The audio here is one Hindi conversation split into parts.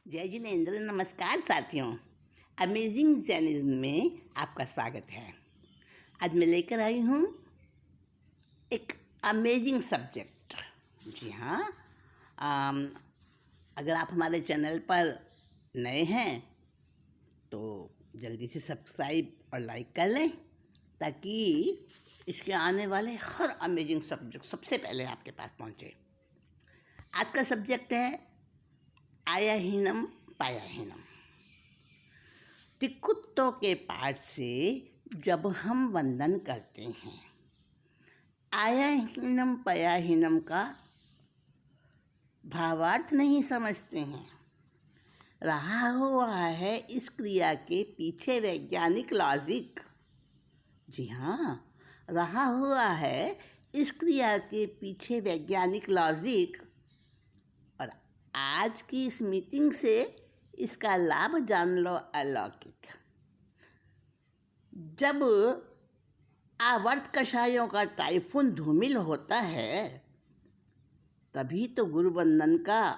जय जिनेन्द्र, नमस्कार साथियों। अमेजिंग जर्नीज़ में आपका स्वागत है। आज मैं लेकर आई हूँ एक अमेजिंग सब्जेक्ट। जी हाँ, अगर आप हमारे चैनल पर नए हैं तो जल्दी से सब्सक्राइब और लाइक कर लें ताकि इसके आने वाले हर अमेजिंग सब्जेक्ट सबसे पहले आपके पास पहुँचे। आज का सब्जेक्ट है आयाहीनम पायाहीनम। तिकुत्तों के पाठ से जब हम वंदन करते हैं, आयाहीनम पयाहीनम का भावार्थ नहीं समझते हैं। रहा हुआ है इस क्रिया के पीछे वैज्ञानिक लॉजिक। जी हाँ, रहा हुआ है इस क्रिया के पीछे वैज्ञानिक लॉजिक। और आज की इस मीटिंग से इसका लाभ जान लो अलौकिक। जब आवर्त कषायों का टाइफून धूमिल होता है तभी तो गुरुवंदन का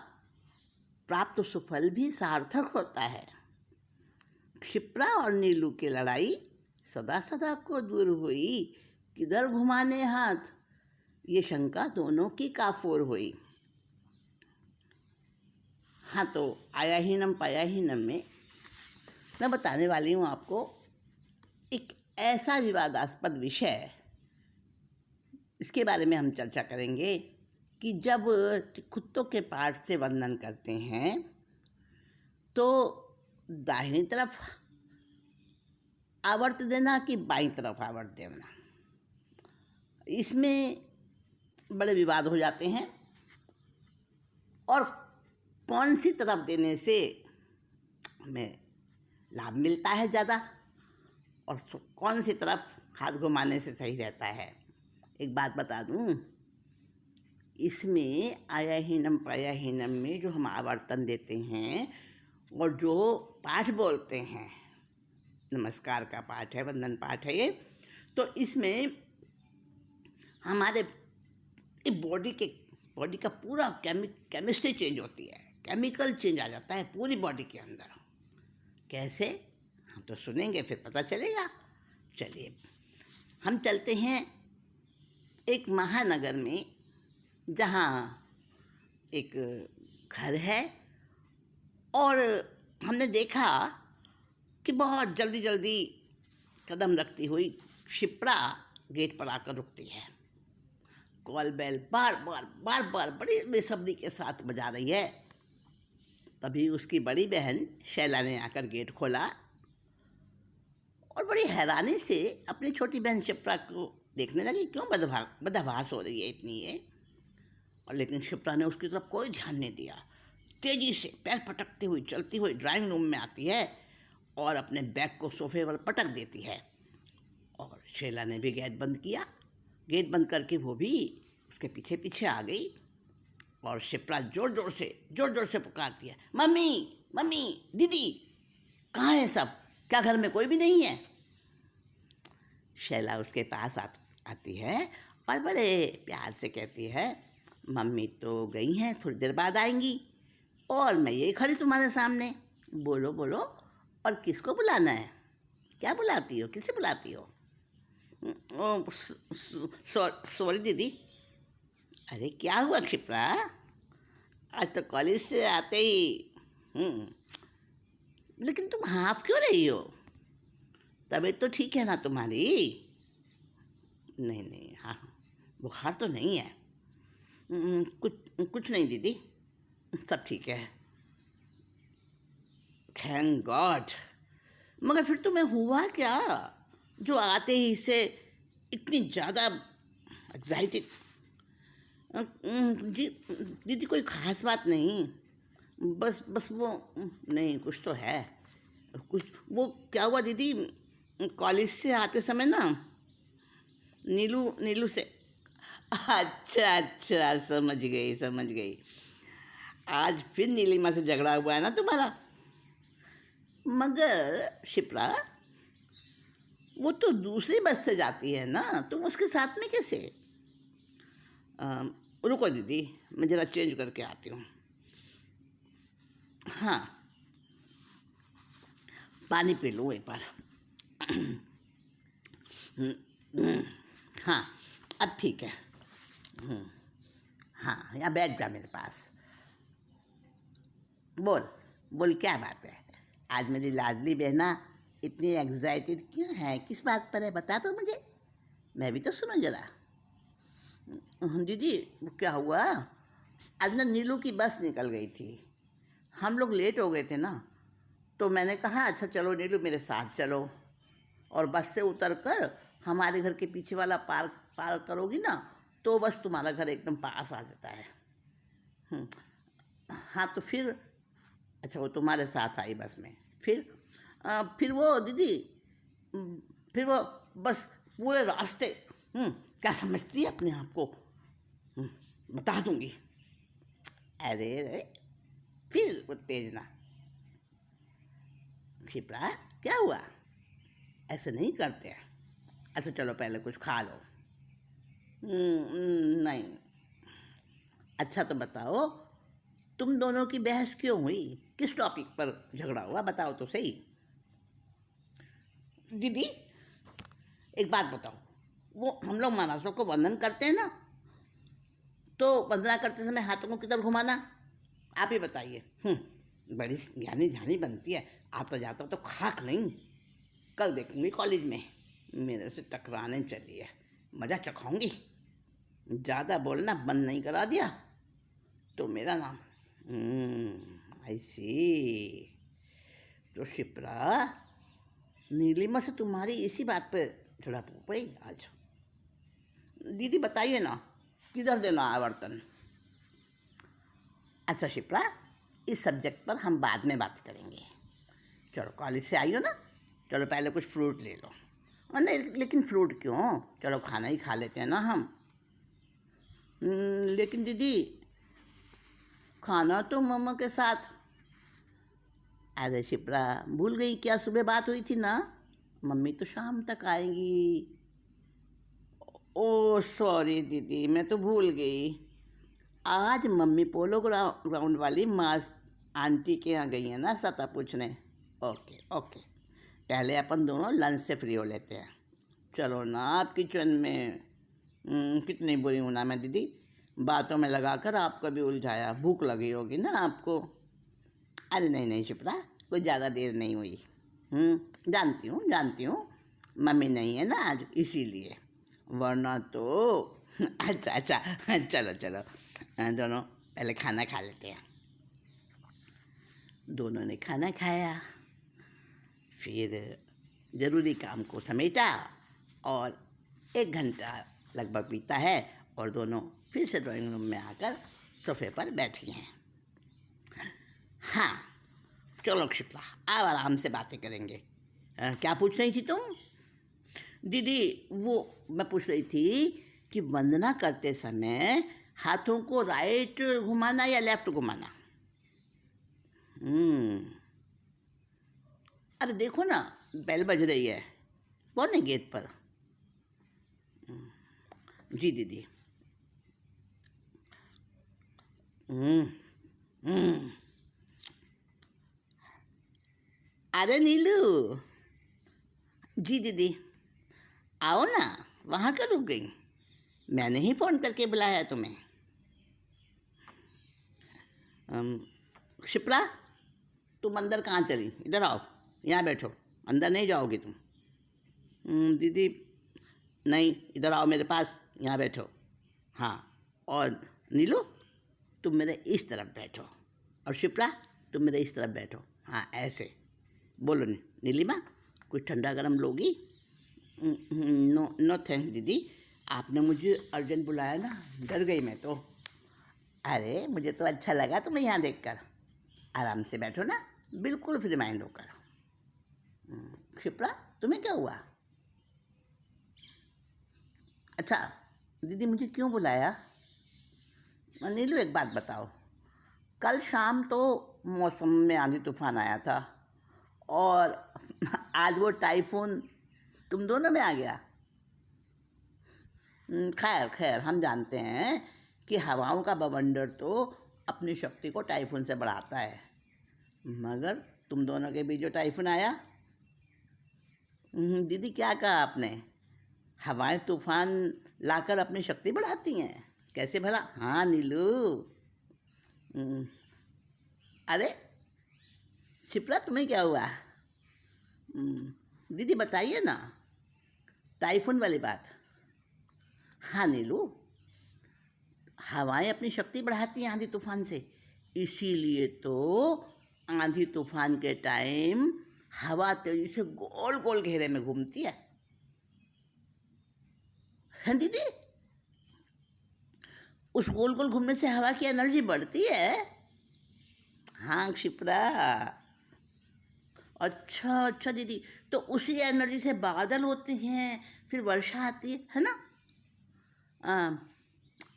प्राप्त सुफल भी सार्थक होता है। क्षिप्रा और नीलू की लड़ाई सदा सदा को दूर हुई, किधर घुमाने हाथ, ये शंका दोनों की काफूर हुई। हाँ, तो आयाहीनम पायाहीनम में मैं बताने वाली हूँ आपको एक ऐसा विवादास्पद विषय, इसके बारे में हम चर्चा करेंगे कि जब कुत्तों के पाठ से वंदन करते हैं तो दाहिनी तरफ आवर्त देना कि बाईं तरफ आवर्त देना, इसमें बड़े विवाद हो जाते हैं। और कौन सी तरफ देने से हमें लाभ मिलता है ज़्यादा और कौन सी तरफ हाथ घुमाने से सही रहता है। एक बात बता दूं, इसमें आयाहीनम पायाहीनम में जो हम आवर्तन देते हैं और जो पाठ बोलते हैं, नमस्कार का पाठ है, वंदन पाठ है ये, तो इसमें हमारे बॉडी का पूरा केमिस्ट्री चेंज होती है, केमिकल चेंज आ जाता है पूरी बॉडी के अंदर। कैसे, हम तो सुनेंगे फिर पता चलेगा। चलिए हम चलते हैं एक महानगर में, जहाँ एक घर है और हमने देखा कि बहुत जल्दी जल्दी कदम रखती हुई क्षिप्रा गेट पर आकर रुकती है। कॉल बेल बार बार बड़ी बेसब्री के साथ बजा रही है। तभी उसकी बड़ी बहन शैला ने आकर गेट खोला और बड़ी हैरानी से अपनी छोटी बहन क्षिप्रा को देखने लगी, क्यों बदहवास हो रही है इतनी ये। और लेकिन क्षिप्रा ने उसकी तरफ कोई ध्यान नहीं दिया। तेजी से पैर पटकती हुई चलती हुई ड्राइंग रूम में आती है और अपने बैग को सोफे पर पटक देती है। और शैला ने भी गेट बंद किया। गेट बंद करके वो भी उसके पीछे पीछे आ गई और क्षिप्रा जोर जोर से पुकारती है, मम्मी मम्मी, दीदी, कहाँ है सब? क्या घर में कोई भी नहीं है? शैला उसके पास आती है और बड़े प्यार से कहती है, मम्मी तो गई हैं, थोड़ी देर बाद आएंगी और मैं यही खड़ी तुम्हारे सामने। बोलो बोलो, और किसको बुलाना है? क्या बुलाती हो, किसे बुलाती हो? सॉरी दीदी। अरे क्या हुआ क्षिप्रा, आज तो कॉलेज से आते ही लेकिन तुम हाफ क्यों रही हो? तबीयत तो ठीक है ना तुम्हारी? नहीं, हाँ, बुखार तो नहीं है। कुछ नहीं दीदी, सब ठीक है, थैंक गॉड। मगर फिर तुम्हें हुआ क्या जो आते ही से इतनी ज़्यादा एग्जाइटेड? जी दीदी, कोई ख़ास बात नहीं, बस वो नहीं, कुछ तो है। कुछ वो क्या हुआ दीदी, कॉलेज से आते समय ना नीलू से। अच्छा, समझ गई। आज फिर नीलिमा से झगड़ा हुआ है ना तुम्हारा? मगर क्षिप्रा, वो तो दूसरी बस से जाती है ना, तुम उसके साथ में कैसे? रुको दीदी, मैं ज़रा चेंज करके आती हूँ। हाँ, पानी पी लूँ एक बार। हाँ, अब ठीक है। हाँ, यहाँ बैठ जा मेरे पास। बोल, बोल क्या बात है? आज मेरी लाडली बहना इतनी एग्जाइटेड क्यों है? किस बात पर है, बता तो मुझे, मैं भी तो सुनूं जरा। दीदी, वो क्या हुआ? आज ना नीलू की बस निकल गई थी, हम लोग लेट हो गए थे ना, तो मैंने कहा अच्छा चलो नीलू मेरे साथ चलो, और बस से उतर कर हमारे घर के पीछे वाला पार्क पार करोगी ना, तो बस तुम्हारा घर एकदम पास आ जाता है। हम्म, हाँ तो फिर अच्छा वो तुम्हारे साथ आई बस में, फिर वो दीदी, हम्म, फिर वो बस पूरे रास्ते, क्या समझती है अपने आप को, हम्म, बता दूंगी। अरे रे, फिर वो तेज ना, क्षिप्रा क्या हुआ? ऐसे नहीं करते हैं। अच्छा चलो पहले कुछ खा लो। नहीं। अच्छा तो बताओ, तुम दोनों की बहस क्यों हुई? किस टॉपिक पर झगड़ा हुआ, बताओ तो सही। दीदी, एक बात बताओ, वो हम लोग महाराष्ट्र को वंदन करते हैं ना, तो वंदना करते समय हाथों को किधर घुमाना, आप ही बताइए। बड़ी ज्ञानी ध्यानी बनती है, आता जाता तो खाक नहीं। कल देखूंगी कॉलेज में मेरे से टकराने चली है, मज़ा चखाऊंगी। ज़्यादा बोलना बंद नहीं करा दिया तो मेरा नाम। आई सी। तो शिप्रा, नीलिमा से तुम्हारी इसी बात पे झड़प हो गई आज? दीदी बताइए ना, किधर देना है बर्तन? अच्छा शिप्रा, इस सब्जेक्ट पर हम बाद में बात करेंगे। चलो कॉलेज से आई हो ना, चलो पहले कुछ फ्रूट ले लो। नहीं लेकिन फ्रूट क्यों, चलो खाना ही खा लेते हैं ना हम। लेकिन दीदी, खाना तो मम्मा के साथ। अरे शिप्रा, भूल गई क्या, सुबह बात हुई थी ना, मम्मी तो शाम तक आएगी। ओ सॉरी दीदी, मैं तो भूल गई। आज मम्मी पोलो ग्राउंड वाली मास आंटी के यहाँ गई है ना सता पूछने। ओके ओके, पहले अपन दोनों लंच से फ्री हो लेते हैं। चलो ना आप किचन में। कितनी बुरी हूँ ना मैं दीदी, बातों में लगाकर आपको भी उलझाया। भूख लगी होगी ना आपको। अरे नहीं नहीं शिप्रा, कोई ज़्यादा देर नहीं हुई। जानती हूँ, मम्मी नहीं है ना आज इसीलिए, वरना तो अच्छा अच्छा, चलो चलो, दोनों पहले खाना खा लेते हैं। दोनों ने खाना खाया, फिर ज़रूरी काम को समेटा, और 1 घंटा लगभग बीता है, और दोनों फिर से ड्राइंग रूम में आकर सोफे पर बैठी हैं। हाँ चलो क्षिप्रा, अब आराम से बातें करेंगे। क्या पूछ रही थी तुम? दीदी, वो मैं पूछ रही थी कि वंदना करते समय हाथों को राइट घुमाना या लेफ्ट घुमाना? अरे देखो ना, बेल बज रही है, कौन है गेट पर? जी दीदी। हम्म हम्म। अरे नीलू। जी दीदी। आओ ना, वहाँ क्यों रुक गई? मैंने ही फ़ोन करके बुलाया है तुम्हें। शिप्रा, तुम अंदर कहाँ चली? इधर आओ, यहाँ बैठो। अंदर नहीं जाओगी तुम? दीदी नहीं, इधर आओ मेरे पास, यहाँ बैठो। हाँ, और नीलू, तुम मेरे इस तरफ बैठो, और शिप्रा तुम मेरे इस तरफ बैठो। हाँ ऐसे। बोलो नीलिमा, कुछ ठंडा गरम लोगी? नो नो थैंक दीदी, आपने मुझे अर्जेंट बुलाया ना, डर गई मैं तो। अरे मुझे तो अच्छा लगा तुम्हें यहाँ देखकर। आराम से बैठो ना, बिल्कुल फ्री माइंड होकर। शिप्रा, तुम्हें क्या हुआ? अच्छा दीदी, मुझे क्यों बुलाया? नीलू एक बात बताओ, कल शाम तो मौसम में आंधी तूफान आया था, और आज वो टाइफून तुम दोनों में आ गया। खैर खैर, हम जानते हैं कि हवाओं का बवंडर तो अपनी शक्ति को टाइफून से बढ़ाता है, मगर तुम दोनों के बीच जो टाइफून आया, दीदी क्या कहा आपने? हवाएं तूफान लाकर अपनी शक्ति बढ़ाती हैं, कैसे भला? हाँ नीलू। हम्म, अरे शिप्रा, तुम्हें क्या हुआ? दीदी बताइए ना, टाइफून वाली बात। हाँ नीलू, हवाएं अपनी शक्ति बढ़ाती हैं आंधी तूफान से, इसीलिए तो आंधी तूफान के टाइम हवा तेजी से गोल गोल घेरे में घूमती है दीदी? उस गोल गोल घूमने से हवा की एनर्जी बढ़ती है। हाँ शिप्रा। अच्छा अच्छा दीदी, तो उसी एनर्जी से बादल होते हैं, फिर वर्षा आती है ना?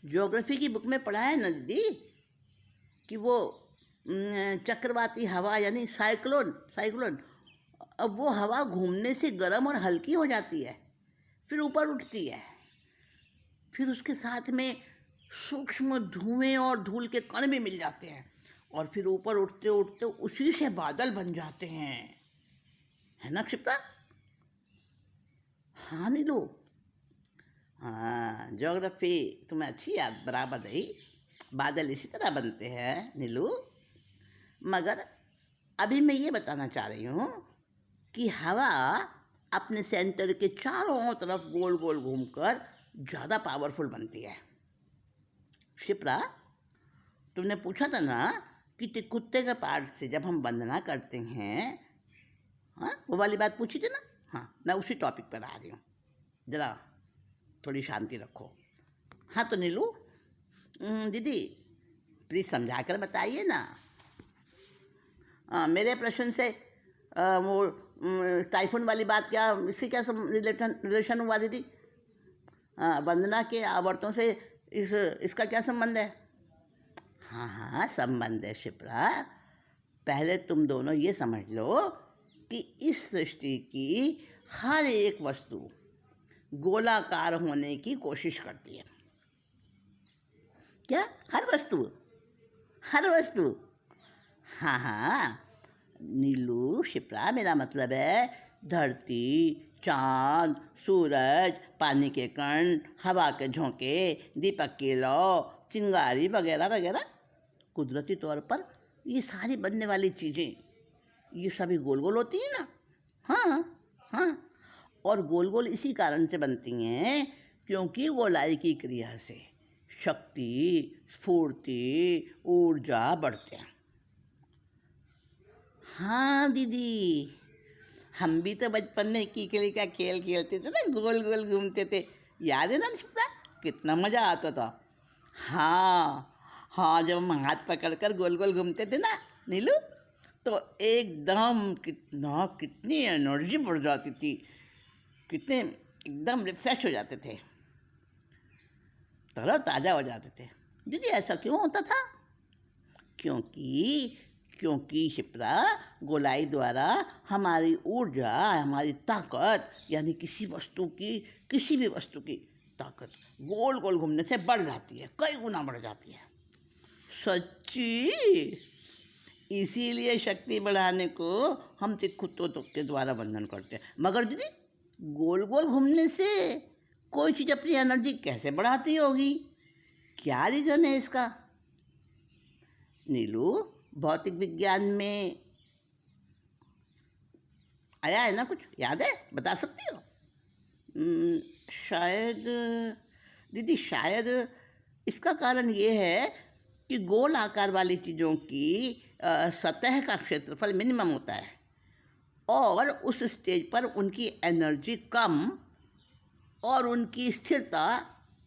ज्योग्राफी की बुक में पढ़ा है ना दीदी कि वो चक्रवाती हवा यानी साइक्लोन साइक्लोन, अब वो हवा घूमने से गर्म और हल्की हो जाती है, फिर ऊपर उठती है, फिर उसके साथ में सूक्ष्म धुएं और धूल के कण भी मिल जाते हैं, और फिर ऊपर उठते उठते उसी से बादल बन जाते हैं, है ना क्षिप्रा? हाँ नीलू। हाँ, ज्योग्राफी तुम्हें अच्छी याद बराबर रही। बादल इसी तरह बनते हैं नीलू। मगर अभी मैं ये बताना चाह रही हूँ कि हवा अपने सेंटर के चारों तरफ गोल गोल घूमकर ज़्यादा पावरफुल बनती है। शिप्रा, तुमने पूछा था ना कि कुत्ते के पार्ट से जब हम वंदना करते हैं, हाँ वो वाली बात पूछी थी ना? हाँ, मैं उसी टॉपिक पर आ रही हूँ, ज़रा थोड़ी शांति रखो। हाँ तो नीलू, दीदी प्लीज़ समझा कर बताइए ना। मेरे प्रश्न से वो टाइफून वाली बात क्या, इससे क्या रिलेशन हुआ दीदी? वंदना के आवर्तों से इसका क्या संबंध है? हाँ हाँ संबंध है शिप्रा। पहले तुम दोनों ये समझ लो कि इस सृष्टि की हर एक वस्तु गोलाकार होने की कोशिश करती है। क्या? हर वस्तु? हर वस्तु? हाँ हाँ नीलू शिप्रा, मेरा मतलब है धरती, चांद, सूरज, पानी के कण, हवा के झोंके, दीपक की लौ, चिंगारी वगैरह वगैरह, कुदरती तौर पर ये सारी बनने वाली चीज़ें ये सभी गोल गोल होती हैं ना? हाँ हाँ, और गोल गोल इसी कारण से बनती हैं क्योंकि गोलाई की क्रिया से शक्ति, स्फूर्ति, ऊर्जा बढ़ते हैं। हाँ दीदी, हम भी तो बचपन में कीकली का खेल खेलते थे ना, गोल गोल घूमते थे, याद है ना शिप्रा? कितना मज़ा आता था। हाँ हाँ, जब हम हाथ पकड़कर गोल गोल घूमते थे ना नीलू, तो एकदम कितनी एनर्जी बढ़ जाती थी, कितने एकदम रिफ्रेश हो जाते थे, तरह ताज़ा हो जाते थे। दीदी ऐसा क्यों होता था? क्योंकि शिप्रा, गोलाई द्वारा हमारी ऊर्जा, हमारी ताकत यानी किसी भी वस्तु की ताकत गोल गोल घूमने से बढ़ जाती है, कई गुना बढ़ जाती है। सच्ची? इसीलिए शक्ति बढ़ाने को हम तिक्कुत्तों के द्वारा वंदन करते हैं। मगर दीदी, गोल गोल घूमने से कोई चीज़ अपनी एनर्जी कैसे बढ़ाती होगी? क्या रीज़न है इसका? नीलू, भौतिक विज्ञान में आया है ना, कुछ याद है? बता सकती हो? शायद दीदी, शायद इसका कारण ये है कि गोल आकार वाली चीज़ों की सतह का क्षेत्रफल मिनिमम होता है और उस स्टेज पर उनकी एनर्जी कम और उनकी स्थिरता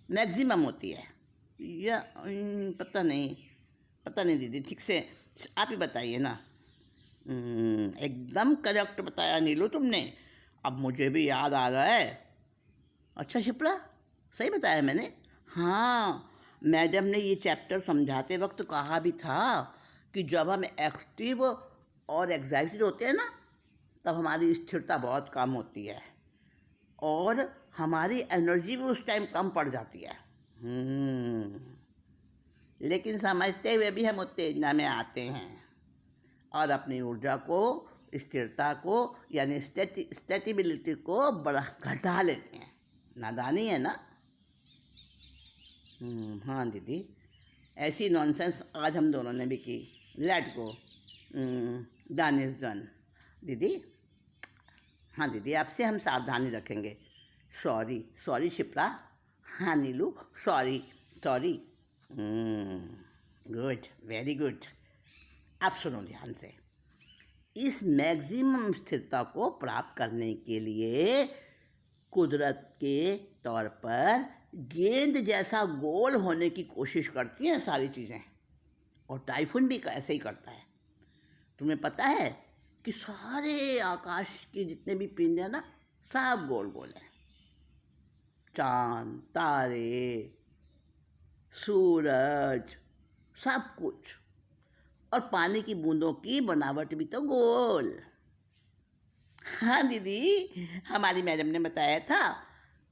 मैक्सिमम होती है। या पता नहीं दीदी, ठीक से आप ही बताइए ना। एकदम करेक्ट बताया नीलू तुमने, अब मुझे भी याद आ रहा है। अच्छा शिप्रा, सही बताया मैंने? हाँ, मैडम ने ये चैप्टर समझाते वक्त कहा भी था कि जब हम एक्टिव और एग्जाइटेड होते हैं ना, तब हमारी स्थिरता बहुत कम होती है और हमारी एनर्जी भी उस टाइम कम पड़ जाती है। लेकिन समझते हुए भी हम उत्तेजना में आते हैं। और अपनी ऊर्जा को, स्थिरता को, यानी स्टेटिबिलिटी को बढ़ा घटा लेते हैं। नादानी है ना। हाँ दीदी, ऐसी नॉनसेंस आज हम दोनों ने भी की। Let go, done is done. दीदी, हाँ दीदी, आपसे हम सावधानी रखेंगे। Sorry sorry Shipra. हाँ Neelu, sorry sorry. Good, very good. अब सुनो ध्यान से। इस मैक्सिमम स्थिरता को प्राप्त करने के लिए कुदरत के तौर पर गेंद जैसा गोल होने की कोशिश करती हैं सारी चीज़ें, और टाइफून भी ऐसे ही करता है। तुम्हें पता है कि सारे आकाश के जितने भी पिंड हैं ना, सब गोल गोल हैं। चांद, तारे, सूरज, सब कुछ। और पानी की बूंदों की बनावट भी तो गोल। हाँ दीदी, हमारी मैडम ने बताया था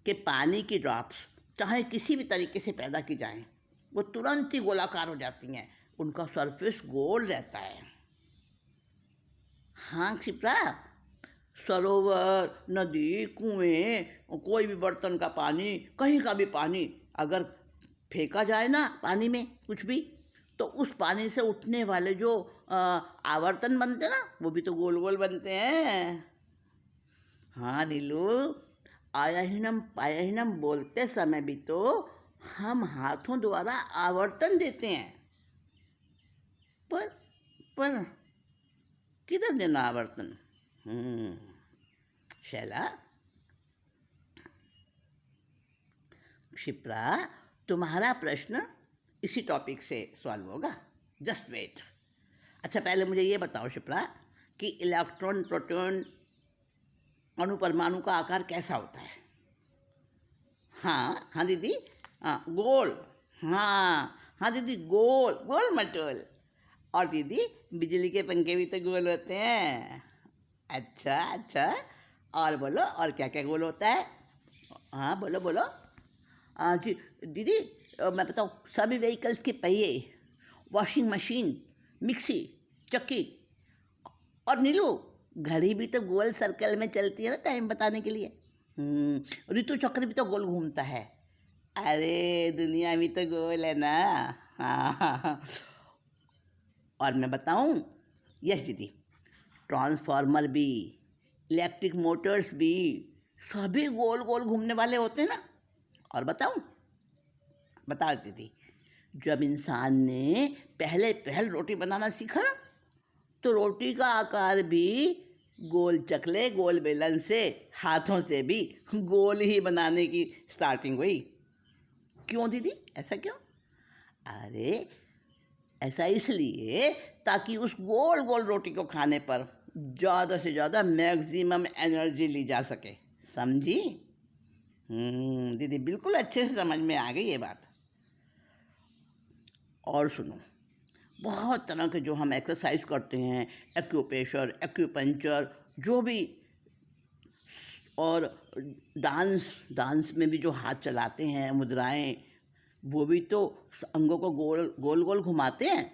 कि पानी की ड्रॉप्स चाहे किसी भी तरीके से पैदा की जाएं, वो तुरंत ही गोलाकार हो जाती हैं। उनका सरफेस गोल रहता है। हाँ क्षिप्रा, सरोवर, नदी, कुएं, कोई भी बर्तन का पानी, कहीं का भी पानी अगर फेंका जाए ना पानी में कुछ भी, तो उस पानी से उठने वाले जो आवर्तन बनते हैं ना, वो भी तो गोल गोल बनते हैं। हाँ नीलू, आयाहीनम पायाहीनम बोलते समय भी तो हम हाथों द्वारा आवर्तन देते हैं। पर किधर देना आवर्तन? शैला, क्षिप्रा, तुम्हारा प्रश्न इसी टॉपिक से सॉल्व होगा। Just wait. अच्छा, पहले मुझे ये बताओ क्षिप्रा कि इलेक्ट्रॉन, प्रोटॉन, अणु, परमाणु का आकार कैसा होता है? हाँ हाँ दीदी, हाँ गोल। हाँ हाँ दीदी, गोल गोल मटोल। और दीदी, बिजली के पंखे भी तो गोल होते हैं। अच्छा अच्छा, और बोलो, और क्या क्या गोल होता है? हाँ बोलो बोलो। जी दीदी, मैं बताऊँ, सभी व्हीकल्स के पहिए, वॉशिंग मशीन, मिक्सी, चक्की, और नीलू, घड़ी भी तो गोल सर्कल में चलती है ना टाइम बताने के लिए। ऋतु चक्र भी तो गोल घूमता है। अरे दुनिया भी तो गोल है ना। हाँ, और मैं बताऊँ? यस दीदी, ट्रांसफार्मर भी, इलेक्ट्रिक मोटर्स भी, सभी गोल गोल घूमने वाले होते हैं ना। और बताऊँ? बता दीदी, जब इंसान ने पहल रोटी बनाना सीखा ना, तो रोटी का आकार भी गोल चकले, गोल बेलन से, हाथों से भी गोल ही बनाने की स्टार्टिंग हुई। क्यों दीदी, ऐसा क्यों? अरे ऐसा इसलिए ताकि उस गोल गोल रोटी को खाने पर ज़्यादा से ज़्यादा मैक्सिमम एनर्जी ली जा सके। समझी? दीदी बिल्कुल अच्छे से समझ में आ गई ये बात। और सुनो, बहुत तरह के जो हम एक्सरसाइज करते हैं, एक्यूप्रेशर, एक्यूपंक्चर, जो भी, और डांस में भी जो हाथ चलाते हैं, मुद्राएं, वो भी तो अंगों को गोल गोल गोल घुमाते हैं।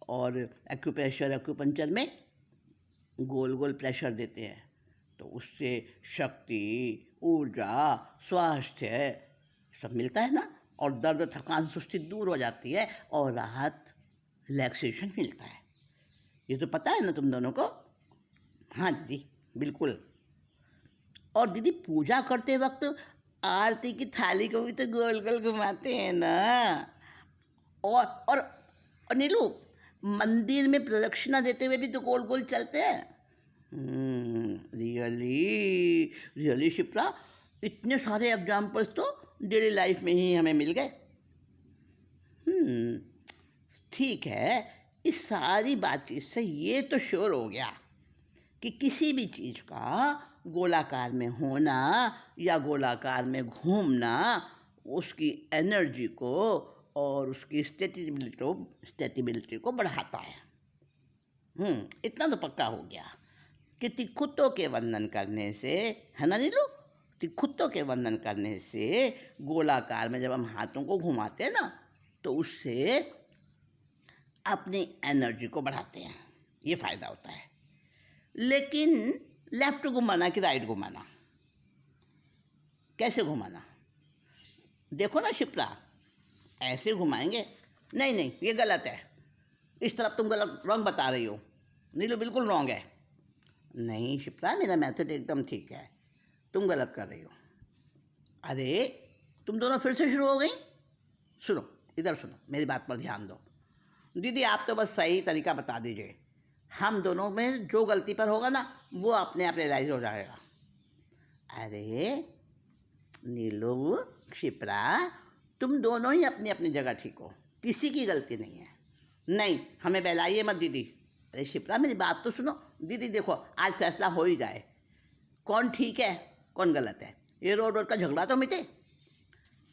और एक्यूप्रेशर, एक्यूपंक्चर में गोल गोल प्रेशर देते हैं, तो उससे शक्ति, ऊर्जा, स्वास्थ्य सब मिलता है ना। और दर्द, थकान, सुस्ती दूर हो जाती है, और राहत, रिलैक्सेशन मिलता है। ये तो पता है ना तुम दोनों को? हाँ दीदी बिल्कुल। और दीदी, पूजा करते वक्त आरती की थाली को भी तो गोल गोल घुमाते हैं ना। और नीलू, मंदिर में प्रदक्षिणा देते हुए भी तो गोल गोल चलते हैं। रियली रियली शिप्रा, इतने सारे एग्जाम्पल्स तो डेली लाइफ में ही हमें मिल गए। ठीक है, इस सारी बातचीत से ये तो श्योर हो गया कि किसी भी चीज़ का गोलाकार में होना या गोलाकार में घूमना उसकी एनर्जी को और उसकी स्टेटिबिलिटी को बढ़ाता है। इतना तो पक्का हो गया कि तिखुत्तों के वंदन करने से, है ना नीलू, तिखुत्तों के वंदन करने से गोलाकार में जब हम हाथों को घुमाते हैं ना, तो उससे अपनी एनर्जी को बढ़ाते हैं। ये फ़ायदा होता है। लेकिन लेफ्ट घुमाना कि राइट घुमाना, कैसे घुमाना? देखो ना शिप्रा, ऐसे घुमाएंगे? नहीं नहीं, ये गलत है, इस तरफ तुम गलत रॉन्ग बता रही हो। नीलू बिल्कुल रॉन्ग है। नहीं शिप्रा, मेरा मेथड एकदम ठीक है, तुम गलत कर रही हो। अरे तुम दोनों फिर से शुरू हो गई। सुनो, इधर सुनो, मेरी बात पर ध्यान दो। दीदी आप तो बस सही तरीका बता दीजिए, हम दोनों में जो गलती पर होगा ना वो अपने आप रियलाइज हो जाएगा। अरे नीलू, शिप्रा, तुम दोनों ही अपनी अपनी जगह ठीक हो, किसी की गलती नहीं है। नहीं, हमें बहलाइए मत दीदी। अरे शिप्रा मेरी बात तो सुनो। दीदी देखो, आज फैसला हो ही जाए, कौन ठीक है कौन गलत है, ये रोड रोड का झगड़ा तो मिटे।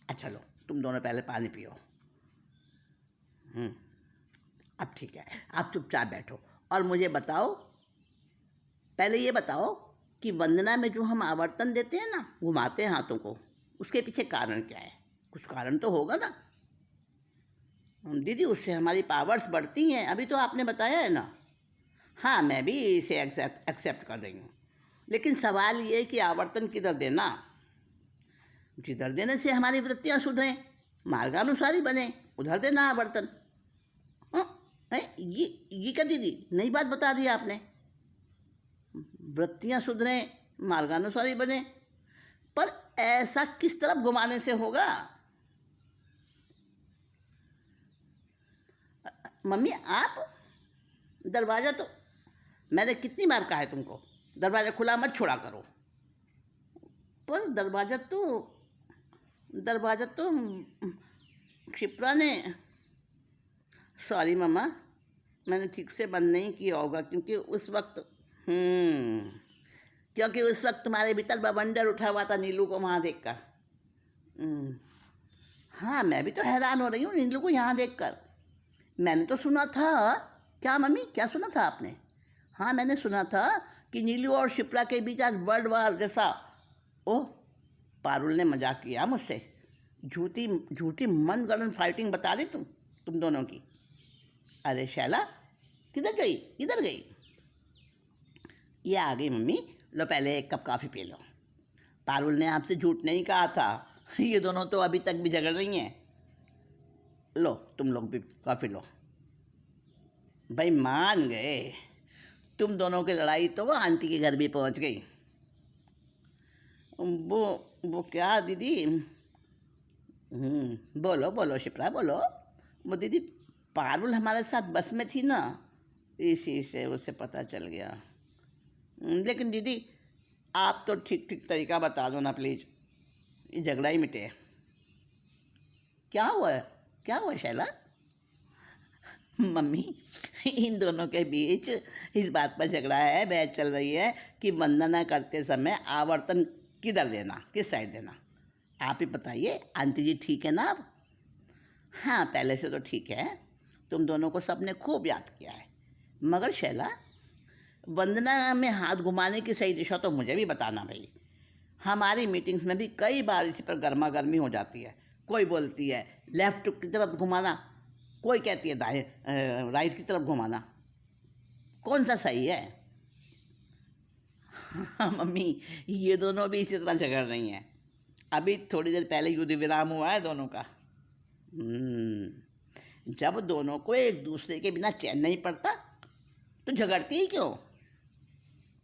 अच्छा लो, तुम दोनों पहले पानी पियो। अब ठीक है, आप चुपचाप बैठो और मुझे बताओ, पहले ये बताओ कि वंदना में जो हम आवर्तन देते हैं ना, घुमाते हैं हाथों को, उसके पीछे कारण क्या है? कुछ कारण तो होगा ना। दीदी उससे हमारी पावर्स बढ़ती हैं, अभी तो आपने बताया है ना। हाँ, मैं भी इसे एक्सेप्ट कर रही हूँ, लेकिन सवाल ये है कि आवर्तन किधर देना? जिधर देने से हमारी वृत्तियाँ सुधरें, मार्गानुसारी बने, उधर देना आवर्तन। हाँ, ये क्या दीदी, नई बात बता दी आपने। वृत्तियाँ सुधरें, मार्गानुसारी बने, पर ऐसा किस तरफ घुमाने से होगा? मम्मी आप, दरवाज़ा तो मैंने कितनी बार कहा है तुमको, दरवाज़ा खुला मत छोड़ा करो। पर दरवाज़ा तो क्षिप्रा ने, सॉरी मम्मा, मैंने ठीक से बंद नहीं किया होगा, क्योंकि उस वक्त तुम्हारे भीतर बवंडर उठा हुआ था नीलू को वहाँ देखकर। हाँ, मैं भी तो हैरान हो रही हूँ नीलू को यहाँ देखकर। मैंने तो सुना था, क्या मम्मी, क्या सुना था आपने? हाँ, मैंने सुना था कि नीलू और शिप्रा के बीच आज वर्ल्ड वार जैसा। ओह, पारुल ने मजाक किया मुझसे। झूठी झूठी मनगढ़ंत फाइटिंग बता दी तुम दोनों की। अरे शैला, किधर गई, किधर गई? ये आ गई मम्मी, लो पहले एक cup coffee P low. Parul ने आपसे झूठ नहीं कहा था, ये दोनों तो अभी तक भी झगड़ रही हैं। लो तुम लोग भी कॉफ़ी लो। भाई मान गए, तुम दोनों की लड़ाई तो वो आंटी के घर भी पहुंच गई। वो क्या दीदी? बोलो बोलो शिप्रा बोलो। वो दीदी, पारुल हमारे साथ बस में थी ना, इसी से उसे पता चल गया। लेकिन दीदी आप तो ठीक ठीक तरीका बता दो ना प्लीज़, ये झगड़ा ही मिटे। क्या हुआ है, क्या हुआ शैला? मम्मी, इन दोनों के बीच इस बात पर झगड़ा है, बहस चल रही है कि वंदना करते समय आवर्तन किधर देना, किस साइड देना। आप ही बताइए, आंटी जी ठीक है ना अब? हाँ, पहले से तो ठीक है, तुम दोनों को सबने खूब याद किया है। मगर शैला, वंदना में हाथ घुमाने की सही दिशा तो मुझे भी बताना भाई। हमारी मीटिंग्स में भी कई बार इसी पर गर्मा गर्मी हो जाती है। कोई बोलती है लेफ्ट की तरफ घुमाना, कोई कहती है दाएं राइट की तरफ घुमाना, कौन सा सही है? हाँ मम्मी, ये दोनों भी इसी तरह झगड़ रही हैं। अभी थोड़ी देर पहले युद्ध विराम हुआ है दोनों का। जब दोनों को एक दूसरे के बिना चैन नहीं पड़ता तो झगड़ती ही क्यों?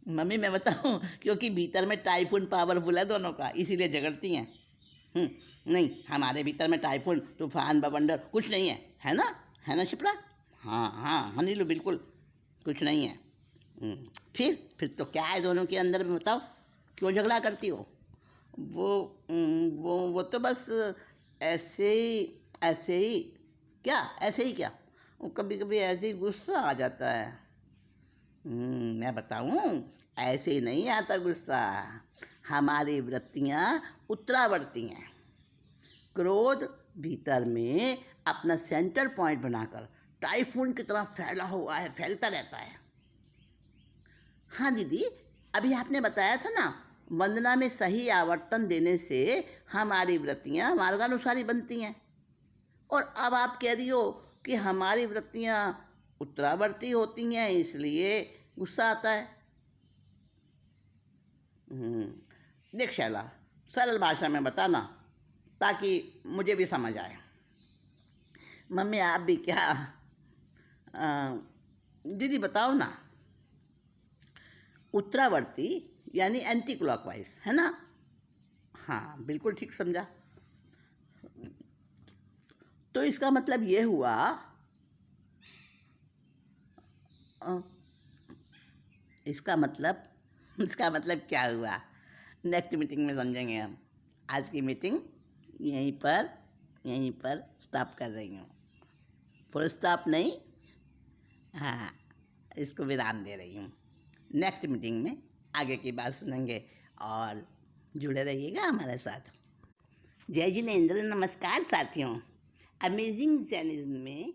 मम्मी मैं बताऊं, क्योंकि भीतर में टाइफून पावरफुल है दोनों का, इसीलिए झगड़ती हैं। नहीं, हमारे भीतर में टाइफून, तूफान, बवंडर कुछ नहीं है, है ना शिप्रा? हाँ हाँ हाँ नीलू, बिल्कुल कुछ नहीं है। फिर तो क्या है दोनों के अंदर में, बताओ क्यों झगड़ा करती हो? वो तो बस ऐसे ही क्या, वो कभी कभी ऐसे ही गुस्सा आ जाता है। मैं बताऊं, ऐसे ही नहीं आता गुस्सा, हमारी वृत्तियाँ उत्तरावर्ती हैं। क्रोध भीतर में अपना सेंटर पॉइंट बनाकर टाइफून की तरह फैला हुआ है, फैलता रहता है। हाँ दीदी, अभी आपने बताया था ना, वंदना में सही आवर्तन देने से हमारी वृत्तियाँ मार्गानुसारी बनती हैं। और अब आप कह रही हो कि हमारी वृत्तियाँ उत्तरावर्ती होती हैं इसलिए गुस्सा आता है। देख शैला, सरल भाषा में बताना ताकि मुझे भी समझ आए। मम्मी आप भी क्या? दीदी बताओ ना। उत्तरावर्ती यानी एंटी क्लॉकवाइज, है ना? हाँ बिल्कुल ठीक समझा। तो इसका मतलब ये हुआ इसका मतलब क्या हुआ? नेक्स्ट मीटिंग में समझेंगे हम। आज की मीटिंग यहीं पर स्टॉप कर रही हूँ। फुल स्टॉप नहीं, हाँ इसको विराम दे रही हूँ। नेक्स्ट मीटिंग में आगे की बात सुनेंगे और जुड़े रहिएगा हमारे साथ। जय जिनेंद्र, नमस्कार साथियों। अमेजिंग जर्नीज में